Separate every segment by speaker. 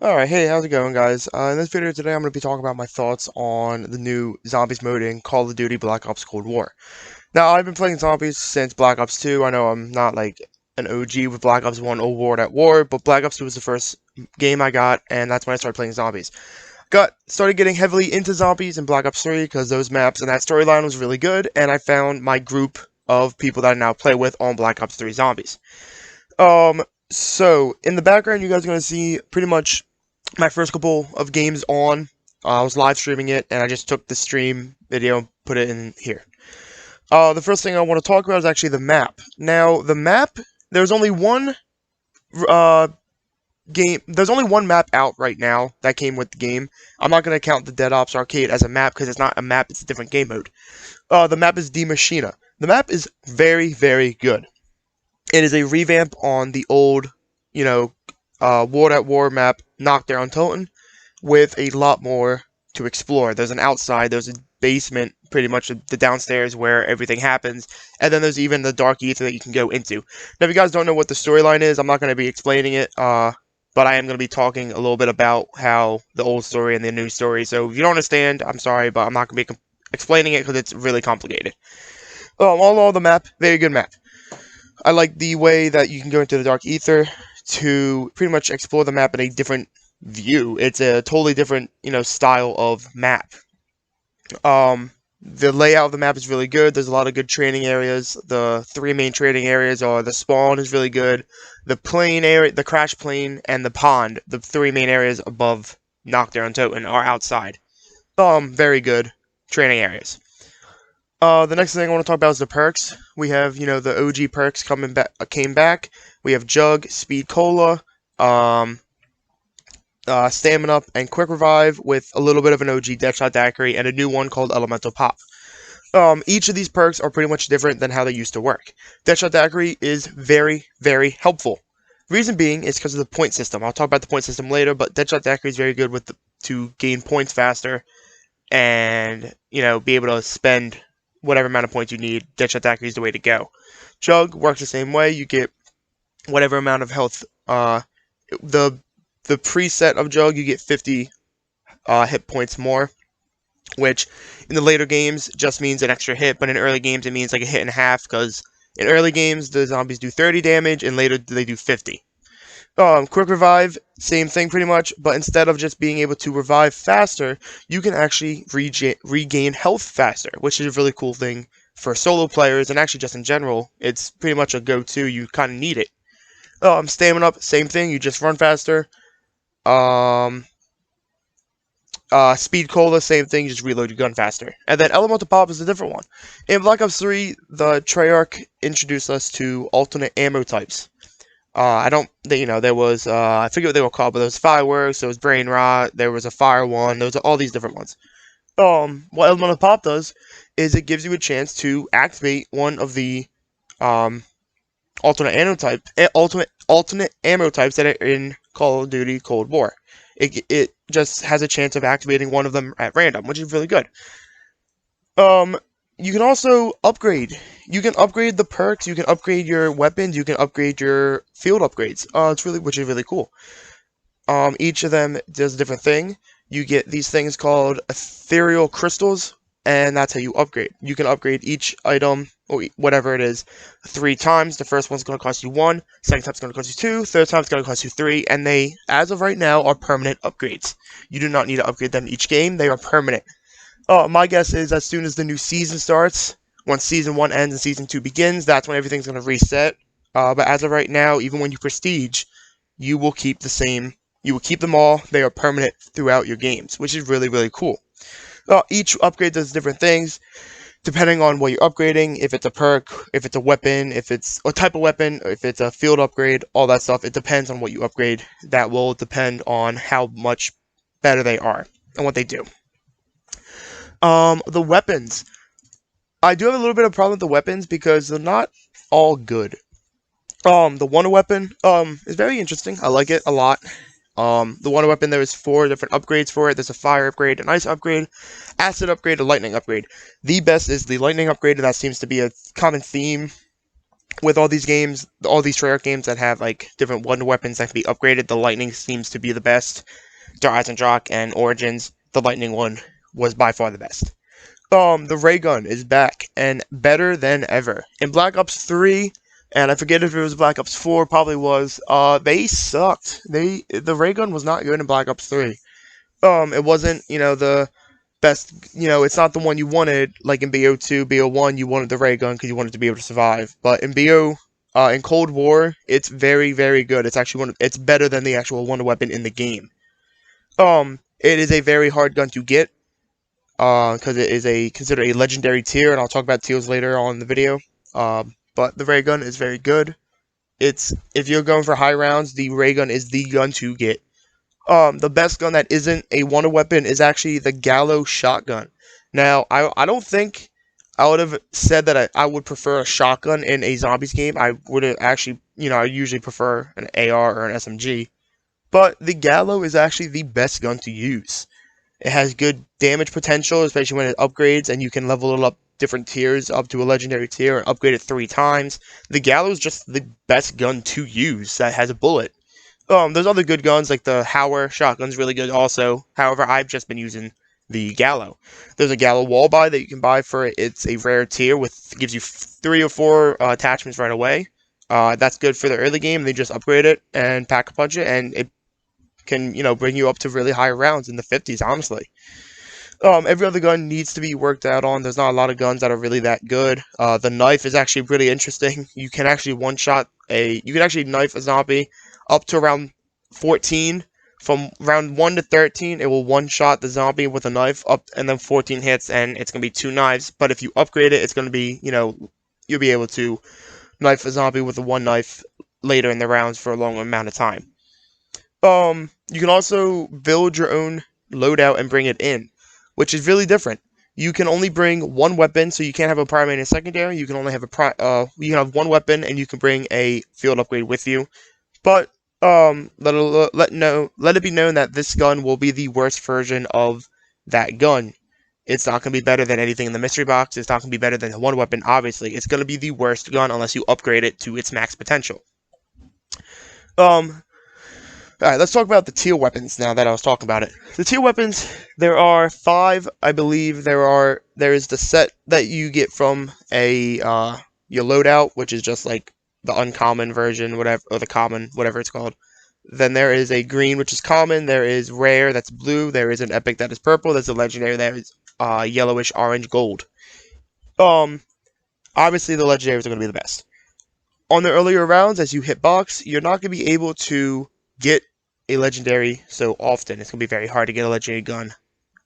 Speaker 1: Alright, hey, how's it going, guys? In this video today, I'm going to be talking about my thoughts on the new Zombies mode in Call of Duty Black Ops Cold War. Now, I've been playing Zombies since Black Ops 2. I know I'm not like an OG with Black Ops 1 or World at War, but Black Ops 2 was the first game I got, and that's when I started playing Zombies. Started getting heavily into Zombies in Black Ops 3 because those maps and that storyline was really good, and I found my group of people that I now play with on Black Ops 3 Zombies. So in the background, you guys are going to see pretty much my first couple of games on. I was live streaming it, and I just took the stream video and put it in here. The first thing I want to talk about is actually the map. Now, the map, there's only one uh, there's only one map out right now that came with the game. I'm not going to count the Dead Ops Arcade as a map because it's not a map, it's a different game mode. The map is Die Maschine. The map is very, very good. It is a revamp on the old, World at War map, Knockdown Toten, with a lot more to explore. There's an outside, there's a basement, pretty much the downstairs where everything happens, and then there's even the dark ether that you can go into. Now, if you guys don't know what the storyline is, I'm not going to be explaining it, but I am going to be talking a little bit about how the old story and the new story. So if you don't understand, I'm sorry, but I'm not going to be explaining it because it's really complicated. All in all, the map, very good map. I like the way that you can go into the dark ether to pretty much explore the map in a different view. It's a totally different, style of map. The layout of the map is really good. There's a lot of good training areas. The three main training areas are the spawn is really good, the plane area, the crash plane, and the pond. The three main areas above Knockdown Toten are outside. Very good training areas. The next thing I want to talk about is the perks. We have, the OG perks came back. We have Jug, Speed Cola, Stamina Up, and Quick Revive with a little bit of an OG Deadshot Daiquiri and a new one called Elemental Pop. Each of these perks are pretty much different than how they used to work. Deadshot Daiquiri is very, very helpful. Reason being is because of the point system. I'll talk about the point system later, but Deadshot Daiquiri is very good to gain points faster and, be able to spend whatever amount of points you need. Deadshot Daiquiri is the way to go. Jug works the same way. You get whatever amount of health. The preset of Jug, you get 50 hit points more, which in the later games just means an extra hit, but in early games it means like a hit and a half, because in early games the zombies do 30 damage and later they do 50. Quick Revive, same thing pretty much, but instead of just being able to revive faster, you can actually regain health faster, which is a really cool thing for solo players, and actually just in general, it's pretty much a go-to, you kind of need it. Stamina Up, same thing, you just run faster. Speed Cola, same thing, you just reload your gun faster. And then Elemental Pop is a different one. In Black Ops 3, the Treyarch introduced us to alternate ammo types. There was, I forget what they were called, but there was Fireworks, there was Brain Rot, there was a Fire one, there was all these different ones. What Elemental Pop does is it gives you a chance to activate one of the, alternate ammo types that are in Call of Duty Cold War. It just has a chance of activating one of them at random, which is really good. You can also upgrade. You can upgrade the perks. You can upgrade your weapons. You can upgrade your field upgrades. Which is really cool. Each of them does a different thing. You get these things called ethereal crystals, and that's how you upgrade. You can upgrade each item or whatever it is 3 times. The first one's going to cost you 1. Second time's going to cost you 2. Third time's going to cost you 3. And they, as of right now, are permanent upgrades. You do not need to upgrade them each game. They are permanent. My guess is as soon as the new season starts, once Season 1 ends and Season 2 begins, that's when everything's going to reset. But as of right now, even when you prestige, you will keep the same. You will keep them all. They are permanent throughout your games, which is really, really cool. Each upgrade does different things, depending on what you're upgrading. If it's a perk, if it's a weapon, if it's a type of weapon, if it's a field upgrade, all that stuff. It depends on what you upgrade. That will depend on how much better they are and what they do. The weapons. I do have a little bit of problem with the weapons because they're not all good. The Wonder Weapon, is very interesting. I like it a lot. The Wonder Weapon, there's 4 different upgrades for it. There's a fire upgrade, an ice upgrade, acid upgrade, a lightning upgrade. The best is the lightning upgrade, and that seems to be a common theme with all these games, all these Treyarch games that have like different wonder weapons that can be upgraded, the Lightning seems to be the best. Horizon Jock and Origins, the Lightning one was by far the best. The ray gun is back and better than ever. In Black Ops 3, and I forget if it was Black Ops 4, probably was, they sucked. The ray gun was not good in Black Ops 3. It wasn't, the best, it's not the one you wanted, like in BO2, BO1, you wanted the ray gun because you wanted to be able to survive. But in in Cold War, it's very, very good. It's actually it's better than the actual wonder weapon in the game. It is a very hard gun to get, because it is considered a legendary tier, and I'll talk about tiers later on in the video. But the ray gun is very good. If you're going for high rounds, the ray gun is the gun to get. The best gun that isn't a wonder weapon is actually the Gallo shotgun. Now, I don't think I would have said that I would prefer a shotgun in a zombies game. I would have actually, I usually prefer an AR or an SMG. But the Gallo is actually the best gun to use. It has good damage potential, especially when it upgrades, and you can level it up different tiers up to a legendary tier and upgrade it 3 times. The Gallo is just the best gun to use that has a bullet. There's other good guns, like the Hauer shotgun's really good also. However, I've just been using the Gallo. There's a Gallo wall buy that you can buy for it. It's a rare tier gives you 3 or 4 attachments right away. That's good for the early game. They just upgrade it and pack a punch it, and it can, bring you up to really high rounds in the 50s, honestly. Every other gun needs to be worked out on. There's not a lot of guns that are really that good. The knife is actually really interesting. You can actually knife a zombie up to around 14. From round 1 to 13, it will one-shot the zombie with a knife up, and then 14 hits, and it's going to be 2 knives. But if you upgrade it, it's going to be, you'll be able to knife a zombie with a 1 knife later in the rounds for a long amount of time. You can also build your own loadout and bring it in, which is really different. You can only bring 1 weapon, so you can't have a primary and a secondary. You can only have you can have 1 weapon, and you can bring a field upgrade with you. But let it be known that this gun will be the worst version of that gun. It's not going to be better than anything in the mystery box. It's not going to be better than the 1 weapon, obviously. It's going to be the worst gun unless you upgrade it to its max potential. Alright, let's talk about the tier weapons now that I was talking about it. The tier weapons, there are 5, I believe. There is the set that you get from your loadout, which is just like the uncommon version, whatever, or the common, whatever it's called. Then there is a green, which is common. There is rare, that's blue. There is an epic, that is purple. There's a legendary, that is yellowish, orange, gold. Obviously the legendaries are going to be the best. On the earlier rounds, as you hit box, you're not going to be able to get a legendary so often. It's going to be very hard to get a legendary gun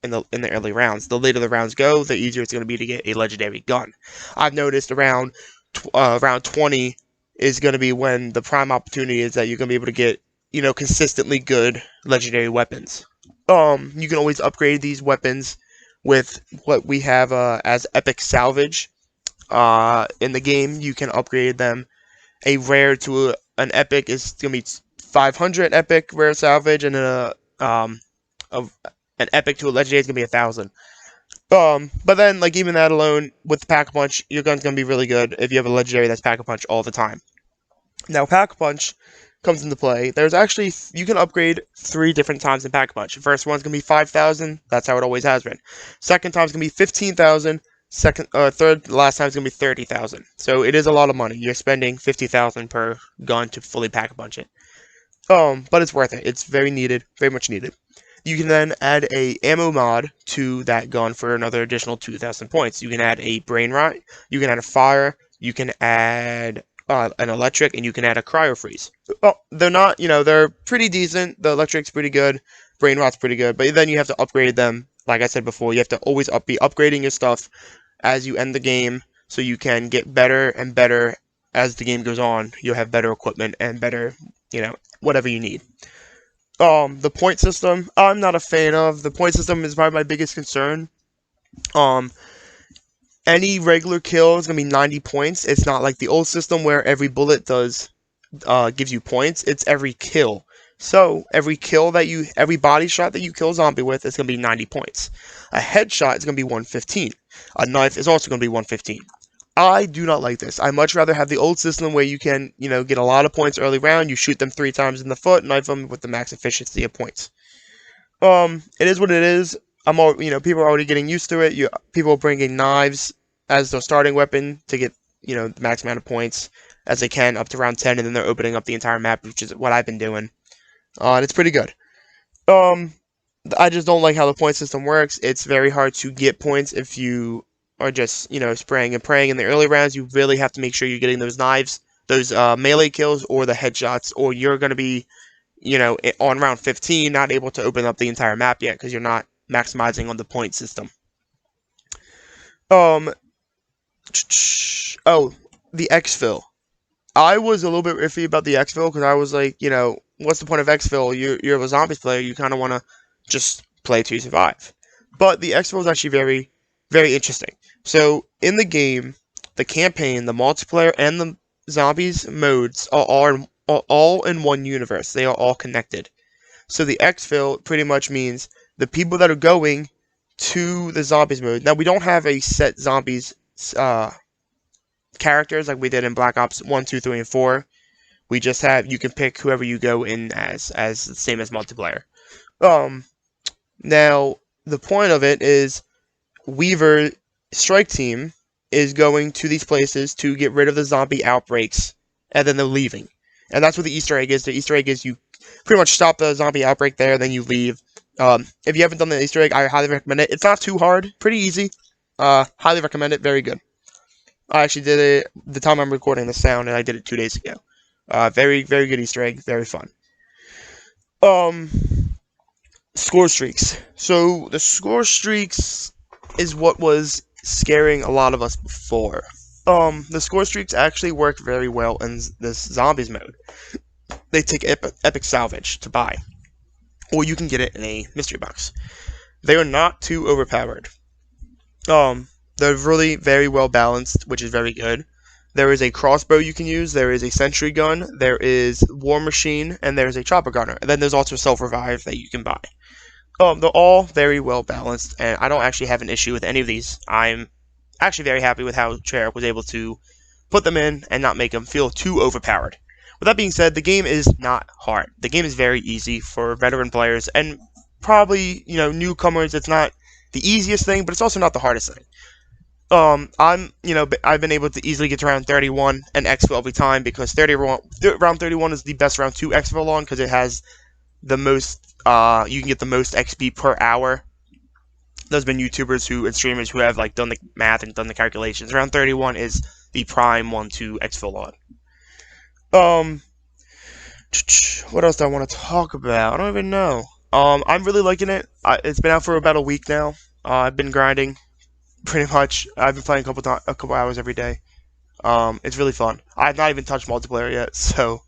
Speaker 1: in the early rounds. The later the rounds go, the easier it's going to be to get a legendary gun. I've noticed around 20 is going to be when the prime opportunity is that you're going to be able to get, consistently good legendary weapons. You can always upgrade these weapons with what we have as epic salvage. In the game, you can upgrade them. A rare to an epic is going to be 500 epic rare salvage, and an epic to a legendary is going to be 1,000. But then, like, even that alone, with the Pack-a-Punch, your gun's going to be really good if you have a legendary that's Pack-a-Punch all the time. Now, Pack-a-Punch comes into play. There's actually, you can upgrade 3 different times in Pack-a-Punch. The first one's going to be 5,000. That's how it always has been. Second time's going to be 15,000. Third, the last time is going to be 30,000. So it is a lot of money. You're spending 50,000 per gun to fully Pack-a-Punch it. But it's worth it. It's very needed, very much needed. You can then add a ammo mod to that gun for another additional 2,000 points. You can add a brain rot, you can add a fire, you can add an electric, and you can add a cryo freeze. Well, they're not, they're pretty decent. The electric's pretty good, brain rot's pretty good, but then you have to upgrade them. Like I said before, you have to always be upgrading your stuff as you end the game, so you can get better and better as the game goes on. You'll have better equipment and better, whatever you need. The point system, I'm not a fan of. The point system is probably my biggest concern. Any regular kill is going to be 90 points. It's not like the old system where every bullet gives you points. It's every kill. So, every body shot that you kill a zombie with is going to be 90 points. A headshot is going to be 115. A knife is also going to be 115. I do not like this. I much rather have the old system where you can, get a lot of points early round. You shoot them 3 times in the foot, knife them with the max efficiency of points. It is what it is. People are already getting used to it. People are bringing knives as their starting weapon to get, the max amount of points as they can up to round 10, and then they're opening up the entire map, which is what I've been doing. And it's pretty good. I just don't like how the point system works. It's very hard to get points if you are just, spraying and praying in the early rounds. You really have to make sure you're getting those knives, those melee kills, or the headshots, or you're going to be, on round 15, not able to open up the entire map yet because you're not maximizing on the point system. Oh, the exfil. I was a little bit iffy about the exfil because I was like, what's the point of exfil? You're a zombies player. You kind of want to just play to survive. But the exfil is actually very, very interesting. So in the game, the campaign, the multiplayer, and the zombies modes are all in one universe. They are all connected. So the exfil pretty much means the people that are going to the zombies mode. Now we don't have a set zombies characters like we did in Black Ops 1, 2, 3, and 4. We just have, you can pick whoever you go in as the same as multiplayer. Now the point of it is Weaver Strike Team is going to these places to get rid of the zombie outbreaks, and then they're leaving. And that's what the Easter egg is. The Easter egg is you pretty much stop the zombie outbreak there, then you leave. If you haven't done the Easter egg, I highly recommend it. It's not too hard, pretty easy. Highly recommend it, very good. I actually did it the time I'm recording the sound, and I did it 2 days ago. Very, very good Easter egg, very fun. Score streaks. So the score streaks is what was scaring a lot of us before. The score streaks actually work very well in this zombies mode. They take epic salvage to buy, or you can get it in a mystery box. They are not too overpowered. They're really very well balanced, which is very good. There is a crossbow you can use, there is a sentry gun, there is war machine, and there's a chopper gunner. And then there's also self-revive that you can buy. They're all very well balanced, and I don't actually have an issue with any of these. I'm actually very happy with how Treyarch was able to put them in and not make them feel too overpowered. With that being said, the game is not hard. The game is very easy for veteran players, and probably, newcomers. It's not the easiest thing, but it's also not the hardest thing. I've been able to easily get to round 31 and exfil every time because round 31 is the best round to exfil on because it has the most, you can get the most XP per hour. There's been YouTubers and streamers who have done the math and done the calculations. Round 31 is the prime one to exfil on. What else do I want to talk about? I don't even know. I'm really liking it. It's been out for about a week now. I've been grinding, pretty much. I've been playing a couple hours every day. It's really fun. I've not even touched multiplayer yet, so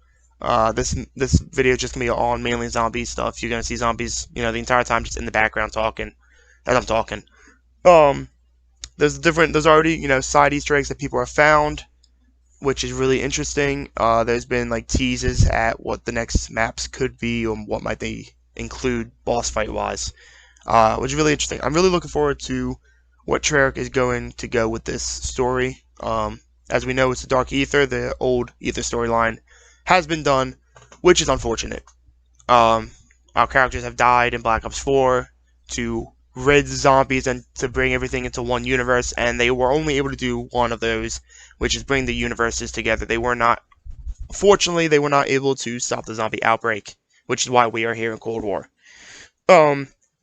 Speaker 1: this video is just gonna be on mainly zombie stuff. You're gonna see zombies, the entire time, just in the background talking as I'm talking. There's already side Easter eggs that people have found, which is really interesting. There's been teases at what the next maps could be or what might they include boss fight wise, which is really interesting. I'm really looking forward to what Treyarch is going to go with this story. As we know, it's the Dark Aether. The old Aether storyline has been done, which is unfortunate. Our characters have died in Black Ops 4 to rid zombies and to bring everything into one universe, and they were only able to do one of those, which is bring the universes together. Fortunately, they were not able to stop the zombie outbreak, which is why we are here in Cold War.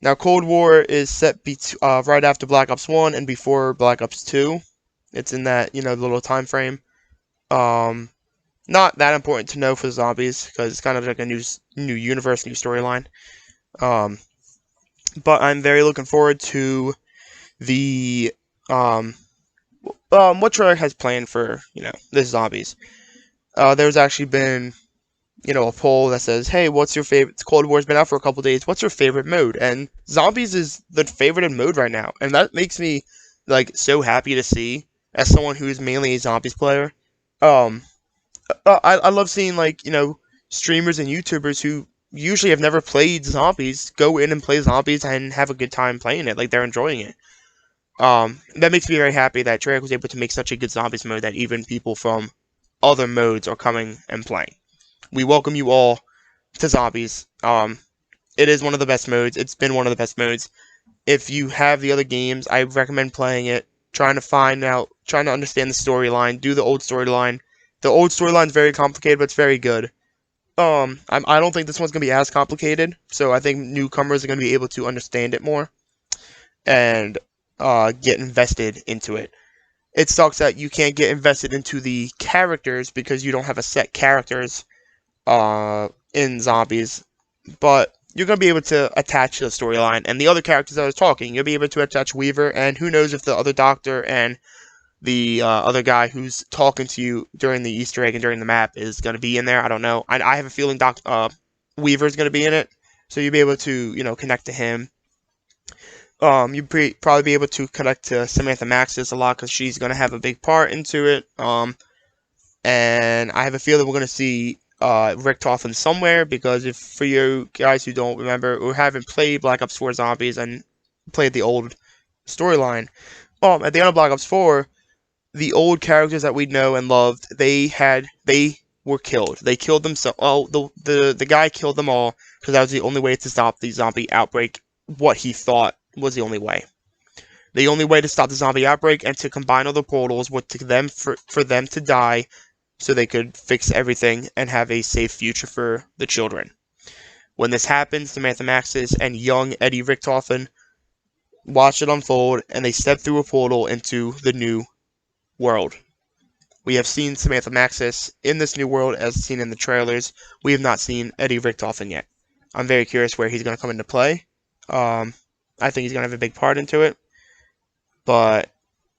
Speaker 1: Now Cold War is set right after Black Ops 1 and before Black Ops 2. It's in that, little time frame. Not that important to know for zombies, because it's kind of like a new universe, new storyline. But I'm very looking forward to the what Treyarch has planned for this zombies. There's actually been a poll that says, hey, what's your favorite? Cold War's been out for a couple days. What's your favorite mode? And zombies is the favorited mode right now, and that makes me so happy to see as someone who's mainly a zombies player. I love seeing streamers and YouTubers who usually have never played zombies go in and play zombies and have a good time playing it. They're enjoying it. That makes me very happy that Treyarch was able to make such a good zombies mode that even people from other modes are coming and playing. We welcome you all to zombies. It is one of the best modes. It's been one of the best modes. If you have the other games, I recommend playing it, trying to understand the storyline, do the old storyline. The old storyline is very complicated, but it's very good. I don't think this one's gonna be as complicated, so I think newcomers are gonna be able to understand it more and get invested into it. It sucks that you can't get invested into the characters because you don't have a set characters in zombies, but you're going to be able to attach to the storyline and the other characters that are talking. You'll be able to attach Weaver, and who knows if the other doctor and the other guy who's talking to you during the Easter egg and during the map is going to be in there. I don't know. I have a feeling Weaver is going to be in it, so you'll be able to connect to him. You'd probably be able to connect to Samantha Maxis a lot because she's going to have a big part into it. And I have a feeling we're going to see Richtofen somewhere, because if for you guys who don't remember or haven't played Black Ops 4 Zombies and played the old storyline, at the end of Black Ops 4, the old characters that we know and loved, they were killed. They killed themselves. Oh, the guy killed them all because that was the only way to stop the zombie outbreak. What he thought was the only way. The only way to stop the zombie outbreak and to combine all the portals was for them to die, so they could fix everything and have a safe future for the children. When this happens, Samantha Maxis and young Eddie Richtofen watch it unfold, and they step through a portal into the new world. We have seen Samantha Maxis in this new world as seen in the trailers. We have not seen Eddie Richtofen yet. I'm very curious where he's going to come into play. I think he's going to have a big part into it, but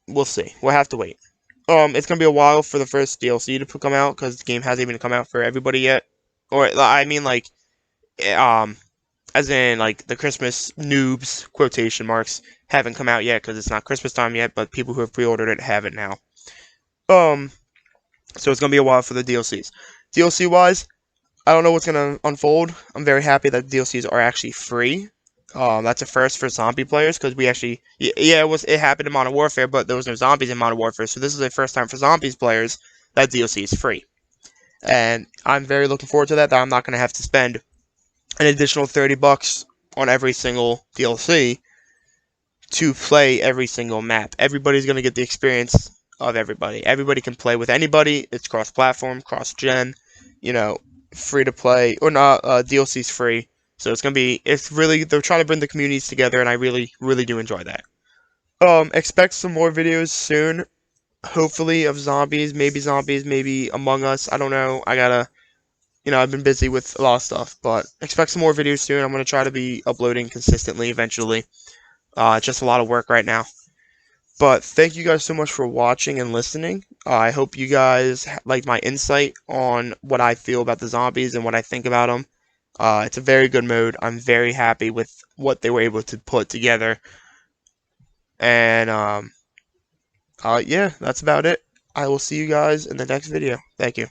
Speaker 1: we'll see. We'll have to wait. It's going to be a while for the first DLC to come out because the game hasn't even come out for everybody yet. Or, I mean, like, as in, like, the Christmas noobs, quotation marks, haven't come out yet because it's not Christmas time yet, but people who have pre-ordered it have it now. So it's going to be a while for the DLCs. DLC-wise, I don't know what's going to unfold. I'm very happy that DLCs are actually free. That's a first for zombie players because we actually, it happened in Modern Warfare, but there was no zombies in Modern Warfare, so this is the first time for zombies players that DLC is free. And I'm very looking forward to that I'm not going to have to spend an additional $30 on every single DLC to play every single map. Everybody's going to get the experience of everybody. Everybody can play with anybody. It's cross-platform, cross-gen, free to play, or not, DLC's free. So they're trying to bring the communities together, and I really, really do enjoy that. Expect some more videos soon, hopefully, of zombies, maybe Among Us, I don't know, I've been busy with a lot of stuff, but expect some more videos soon. I'm going to try to be uploading consistently eventually. It's just a lot of work right now. But thank you guys so much for watching and listening. I hope you guys liked my insight on what I feel about the zombies and what I think about them. It's a very good mode. I'm very happy with what they were able to put together. And, yeah, that's about it. I will see you guys in the next video. Thank you.